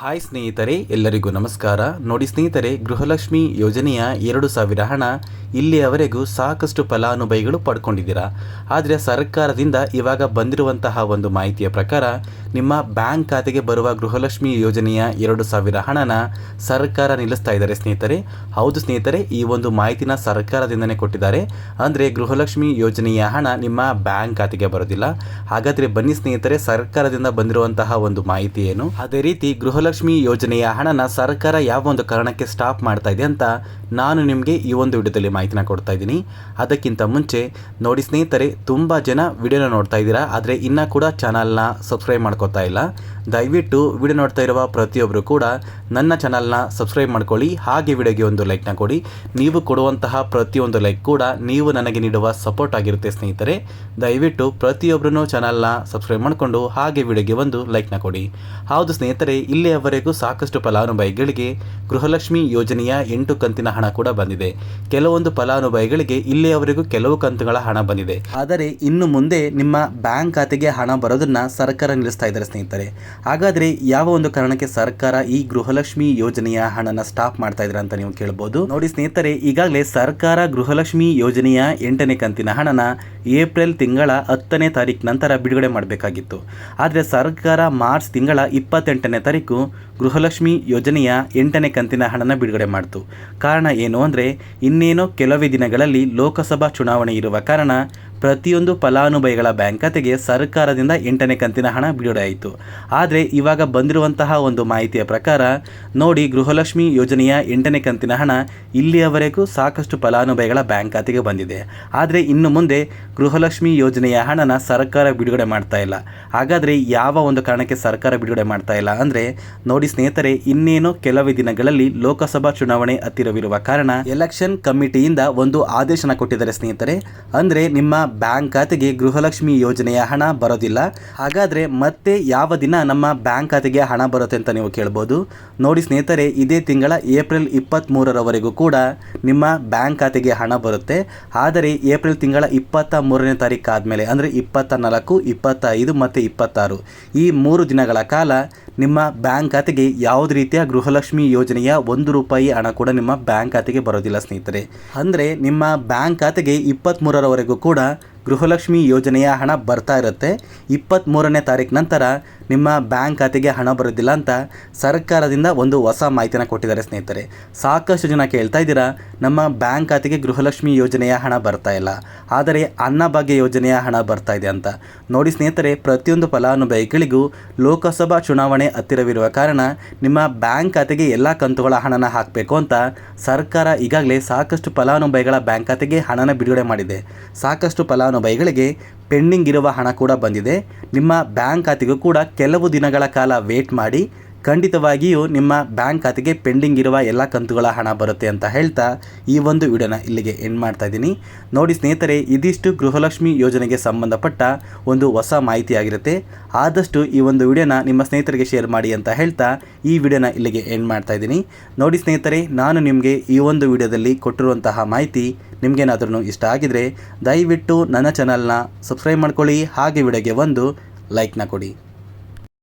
Hi ಸ್ನೇಹಿತರೆ, ಎಲ್ಲರಿಗೂ ನಮಸ್ಕಾರ. ನೋಡಿ ಸ್ನೇಹಿತರೆ, ಗೃಹಲಕ್ಷ್ಮಿ ಯೋಜನೆಯ 2,000 ಹಣ ಇಲ್ಲಿಯವರೆಗೂ ಸಾಕಷ್ಟು ಫಲಾನುಭವಿಗಳು ಪಡ್ಕೊಂಡಿದ್ದೀರಾ. ಆದರೆ ಸರ್ಕಾರದಿಂದ ಇವಾಗ ಬಂದಿರುವಂತಹ ಒಂದು ಮಾಹಿತಿಯ ಪ್ರಕಾರ ನಿಮ್ಮ ಬ್ಯಾಂಕ್ ಖಾತೆಗೆ ಬರುವ ಗೃಹಲಕ್ಷ್ಮಿ ಯೋಜನೆಯ 2,000 ಹಣನ ಸರ್ಕಾರ ನಿಲ್ಲಿಸ್ತಾ ಇದ್ದಾರೆ ಸ್ನೇಹಿತರೆ. ಹೌದು ಸ್ನೇಹಿತರೆ, ಈ ಒಂದು ಮಾಹಿತಿನ ಸರ್ಕಾರದಿಂದನೇ ಕೊಟ್ಟಿದ್ದಾರೆ. ಅಂದರೆ ಗೃಹಲಕ್ಷ್ಮಿ ಯೋಜನೆಯ ಹಣ ನಿಮ್ಮ ಬ್ಯಾಂಕ್ ಖಾತೆಗೆ ಬರೋದಿಲ್ಲ. ಹಾಗಾದರೆ ಬನ್ನಿ ಸ್ನೇಹಿತರೆ, ಸರ್ಕಾರದಿಂದ ಬಂದಿರುವಂತಹ ಒಂದು ಮಾಹಿತಿ ಏನು, ಅದೇ ರೀತಿ ಗೃಹಲಕ್ಷ್ಮಿ ಯೋಜನೆಯ ಹಣನ ಸರ್ಕಾರ ಯಾವ ಒಂದು ಕಾರಣಕ್ಕೆ ಸ್ಟಾಪ್ ಮಾಡ್ತಾ ಇದೆ ಅಂತ ನಾನು ನಿಮಗೆ ಈ ಒಂದು ವಿಡಿಯೋದಲ್ಲಿ ಮಾಹಿತಿನ ಕೊಡ್ತಾ ಇದ್ದೀನಿ. ಅದಕ್ಕಿಂತ ಮುಂಚೆ ನೋಡಿ ಸ್ನೇಹಿತರೆ, ತುಂಬ ಜನ ವಿಡಿಯೋನ ನೋಡ್ತಾ ಇದ್ದೀರಾ, ಆದರೆ ಇನ್ನೂ ಕೂಡ ಚಾನಲ್ನ ಸಬ್ಸ್ಕ್ರೈಬ್ ಮಾಡ್ಕೋತಾ ಇಲ್ಲ. ದಯವಿಟ್ಟು ವಿಡಿಯೋ ನೋಡ್ತಾ ಇರುವ ಪ್ರತಿಯೊಬ್ಬರು ಕೂಡ ನನ್ನ ಚಾನಲ್ನ ಸಬ್ಸ್ಕ್ರೈಬ್ ಮಾಡ್ಕೊಳ್ಳಿ. ಹಾಗೆ ವಿಡಿಯೋಗೆ ಒಂದು ಲೈಕ್ನ ಕೊಡಿ. ನೀವು ಕೊಡುವಂತಹ ಪ್ರತಿಯೊಂದು ಲೈಕ್ ಕೂಡ ನೀವು ನನಗೆ ನೀಡುವ ಸಪೋರ್ಟ್ ಆಗಿರುತ್ತೆ ಸ್ನೇಹಿತರೆ. ದಯವಿಟ್ಟು ಪ್ರತಿಯೊಬ್ಬರೂ ಚಾನಲ್ನ ಸಬ್ಸ್ಕ್ರೈಬ್ ಮಾಡಿಕೊಂಡು ಹಾಗೆ ವಿಡಿಯೋಗೆ ಒಂದು ಲೈಕ್ನ ಕೊಡಿ. ಹೌದು ಸ್ನೇಹಿತರೆ, ಇಲ್ಲಿಯವರೆಗೂ ಸಾಕಷ್ಟು ಫಲಾನುಭವಿಗಳಿಗೆ ಗೃಹಲಕ್ಷ್ಮಿ ಯೋಜನೆಯ 8 ಕಂತಿನ ಹಣ ಕೂಡ ಬಂದಿದೆ. ಕೆಲವೊಂದು ಫಲಾನುಭವಿಗಳಿಗೆ ಇಲ್ಲಿಯವರೆಗೂ ಕೆಲವು ಕಂತುಗಳ ಹಣ ಬಂದಿದೆ. ಆದರೆ ಇನ್ನು ಮುಂದೆ ನಿಮ್ಮ ಬ್ಯಾಂಕ್ ಖಾತೆಗೆ ಹಣ ಬರೋದನ್ನ ಸರ್ಕಾರ ನಿಲ್ಲಿಸ್ತಾ ಇದ್ದಾರೆ ಸ್ನೇಹಿತರೆ. ಹಾಗಾದರೆ ಯಾವ ಒಂದು ಕಾರಣಕ್ಕೆ ಸರ್ಕಾರ ಈ ಗೃಹಲಕ್ಷ್ಮಿ ಯೋಜನೆಯ ಹಣನ ಸ್ಟಾಪ್ ಮಾಡ್ತಾ ಇದ್ದಾರೆ ಅಂತ ನೀವು ಕೇಳಬಹುದು. ನೋಡಿ ಸ್ನೇಹಿತರೆ, ಈಗಾಗಲೇ ಸರ್ಕಾರ ಗೃಹಲಕ್ಷ್ಮಿ ಯೋಜನೆಯ 8ನೇ ಕಂತಿನ ಹಣನ ಏಪ್ರಿಲ್ ತಿಂಗಳ 10ನೇ ತಾರೀಕು ನಂತರ ಬಿಡುಗಡೆ ಮಾಡಬೇಕಾಗಿತ್ತು. ಆದರೆ ಸರ್ಕಾರ ಮಾರ್ಚ್ ತಿಂಗಳ 28ನೇ ತಾರೀಕು ಗೃಹಲಕ್ಷ್ಮಿ ಯೋಜನೆಯ 8ನೇ ಕಂತಿನ ಹಣನ ಬಿಡುಗಡೆ ಮಾಡಿತು. ಕಾರಣ ಏನು ಅಂದರೆ, ಇನ್ನೇನೋ ಕೆಲವೇ ದಿನಗಳಲ್ಲಿ ಲೋಕಸಭಾ ಚುನಾವಣೆ ಇರುವ ಕಾರಣ ಪ್ರತಿಯೊಂದು ಫಲಾನುಭವಿಗಳ ಬ್ಯಾಂಕ್ ಖಾತೆಗೆ ಸರ್ಕಾರದಿಂದ 8ನೇ ಕಂತಿನ ಹಣ ಬಿಡುಗಡೆ ಆಯಿತು. ಆದರೆ ಇವಾಗ ಬಂದಿರುವಂತಹ ಒಂದು ಮಾಹಿತಿಯ ಪ್ರಕಾರ ನೋಡಿ, ಗೃಹಲಕ್ಷ್ಮಿ ಯೋಜನೆಯ 8ನೇ ಕಂತಿನ ಹಣ ಇಲ್ಲಿಯವರೆಗೂ ಸಾಕಷ್ಟು ಫಲಾನುಭವಿಗಳ ಬ್ಯಾಂಕ್ ಖಾತೆಗೆ ಬಂದಿದೆ. ಆದರೆ ಇನ್ನು ಮುಂದೆ ಗೃಹಲಕ್ಷ್ಮಿ ಯೋಜನೆಯ ಹಣನ ಸರ್ಕಾರ ಬಿಡುಗಡೆ ಮಾಡ್ತಾ ಇಲ್ಲ. ಹಾಗಾದರೆ ಯಾವ ಒಂದು ಕಾರಣಕ್ಕೆ ಸರ್ಕಾರ ಬಿಡುಗಡೆ ಮಾಡ್ತಾ ಇಲ್ಲ ಅಂದರೆ, ನೋಡಿ ಸ್ನೇಹಿತರೆ, ಇನ್ನೇನು ಕೆಲವೇ ದಿನಗಳಲ್ಲಿ ಲೋಕಸಭಾ ಚುನಾವಣೆ ಹತ್ತಿರವಿರುವ ಕಾರಣ ಎಲೆಕ್ಷನ್ ಕಮಿಟಿಯಿಂದ ಒಂದು ಆದೇಶನ ಕೊಟ್ಟಿದ್ದಾರೆ ಸ್ನೇಹಿತರೆ. ಅಂದರೆ ನಿಮ್ಮ ಬ್ಯಾಂಕ್ ಖಾತೆಗೆ ಗೃಹಲಕ್ಷ್ಮಿ ಯೋಜನೆಯ ಹಣ ಬರೋದಿಲ್ಲ. ಹಾಗಾದರೆ ಮತ್ತೆ ಯಾವ ದಿನ ನಮ್ಮ ಬ್ಯಾಂಕ್ ಖಾತೆಗೆ ಹಣ ಬರುತ್ತೆ ಅಂತ ನೀವು ಕೇಳ್ಬೋದು. ನೋಡಿ ಸ್ನೇಹಿತರೆ, ಇದೇ ತಿಂಗಳ ಏಪ್ರಿಲ್ 23ರವರೆಗೂ ಕೂಡ ನಿಮ್ಮ ಬ್ಯಾಂಕ್ ಖಾತೆಗೆ ಹಣ ಬರುತ್ತೆ. ಆದರೆ ಏಪ್ರಿಲ್ ತಿಂಗಳ 23ನೇ ತಾರೀಕು ಆದಮೇಲೆ ಅಂದರೆ 24, 25 ಮತ್ತು 26 ಈ 3 ದಿನಗಳ ಕಾಲ ನಿಮ್ಮ ಬ್ಯಾಂಕ್ ಖಾತೆಗೆ ಯಾವುದೇ ರೀತಿಯ ಗೃಹಲಕ್ಷ್ಮಿ ಯೋಜನೆಯ 1 ರೂಪಾಯಿ ಹಣ ಕೂಡ ನಿಮ್ಮ ಬ್ಯಾಂಕ್ ಖಾತೆಗೆ ಬರೋದಿಲ್ಲ ಸ್ನೇಹಿತರೆ. ಅಂದರೆ ನಿಮ್ಮ ಬ್ಯಾಂಕ್ ಖಾತೆಗೆ 23ರವರೆಗೂ ಕೂಡ ಗೃಹಲಕ್ಷ್ಮಿ ಯೋಜನೆಯ ಹಣ ಬರ್ತಾ ಇರುತ್ತೆ. 23ನೇ ತಾರೀಕು ನಂತರ ನಿಮ್ಮ ಬ್ಯಾಂಕ್ ಖಾತೆಗೆ ಹಣ ಬರೋದಿಲ್ಲ ಅಂತ ಸರ್ಕಾರದಿಂದ ಒಂದು ಹೊಸ ಮಾಹಿತಿನ ಕೊಟ್ಟಿದ್ದಾರೆ ಸ್ನೇಹಿತರೆ. ಸಾಕಷ್ಟು ಜನ ಕೇಳ್ತಾ ಇದ್ದೀರಾ, ನಮ್ಮ ಬ್ಯಾಂಕ್ ಖಾತೆಗೆ ಗೃಹಲಕ್ಷ್ಮಿ ಯೋಜನೆಯ ಹಣ ಬರ್ತಾ ಇಲ್ಲ, ಆದರೆ ಅನ್ನಭಾಗ್ಯ ಯೋಜನೆಯ ಹಣ ಬರ್ತಾ ಇದೆ ಅಂತ. ನೋಡಿ ಸ್ನೇಹಿತರೆ, ಪ್ರತಿಯೊಂದು ಫಲಾನುಭವಿಗಳಿಗೂ ಲೋಕಸಭಾ ಚುನಾವಣೆ ಹತ್ತಿರವಿರುವ ಕಾರಣ ನಿಮ್ಮ ಬ್ಯಾಂಕ್ ಖಾತೆಗೆ ಎಲ್ಲ ಕಂತುಗಳ ಹಣನ ಹಾಕಬೇಕು ಅಂತ ಸರ್ಕಾರ ಈಗಾಗಲೇ ಸಾಕಷ್ಟು ಫಲಾನುಭವಿಗಳ ಬ್ಯಾಂಕ್ ಖಾತೆಗೆ ಹಣನ ಬಿಡುಗಡೆ ಮಾಡಿದೆ. ಸಾಕಷ್ಟು ಫಲಾನುಭವಿಗಳಿಗೆ ಪೆಂಡಿಂಗ್ ಇರುವ ಹಣ ಕೂಡ ಬಂದಿದೆ. ನಿಮ್ಮ ಬ್ಯಾಂಕ್ ಖಾತೆಗೂ ಕೂಡ ಕೆಲವು ದಿನಗಳ ಕಾಲ ವೇಟ್ ಮಾಡಿ, ಖಂಡಿತವಾಗಿಯೂ ನಿಮ್ಮ ಬ್ಯಾಂಕ್ ಖಾತೆಗೆ ಪೆಂಡಿಂಗ್ ಇರುವ ಎಲ್ಲ ಕಂತುಗಳ ಹಣ ಬರುತ್ತೆ ಅಂತ ಹೇಳ್ತಾ ಈ ಒಂದು ವಿಡಿಯೋನ ಇಲ್ಲಿಗೆ ಎಂಡ್ ಮಾಡ್ತಾ ಇದ್ದೀನಿ. ನೋಡಿ ಸ್ನೇಹಿತರೆ, ಇದಿಷ್ಟು ಗೃಹಲಕ್ಷ್ಮಿ ಯೋಜನೆಗೆ ಸಂಬಂಧಪಟ್ಟ ಒಂದು ಹೊಸ ಮಾಹಿತಿ ಆಗಿರುತ್ತೆ. ಆದಷ್ಟು ಈ ಒಂದು ವಿಡಿಯೋನ ನಿಮ್ಮ ಸ್ನೇಹಿತರಿಗೆ ಶೇರ್ ಮಾಡಿ ಅಂತ ಹೇಳ್ತಾ ಈ ವಿಡಿಯೋನ ಇಲ್ಲಿಗೆ ಎಂಡ್ ಮಾಡ್ತಾ ಇದ್ದೀನಿ. ನೋಡಿ ಸ್ನೇಹಿತರೆ, ನಾನು ನಿಮಗೆ ಈ ಒಂದು ವಿಡಿಯೋದಲ್ಲಿ ಕೊಟ್ಟಿರುವಂತಹ ಮಾಹಿತಿ ನಿಮಗೇನಾದ್ರೂ ಇಷ್ಟ ಆಗಿದರೆ ದಯವಿಟ್ಟು ನನ್ನ ಚಾನಲ್ನ ಸಬ್ಸ್ಕ್ರೈಬ್ ಮಾಡ್ಕೊಳ್ಳಿ. ಹಾಗೆ ವಿಡಿಯೋಗೆ ಒಂದು ಲೈಕ್ನ ಕೊಡಿ.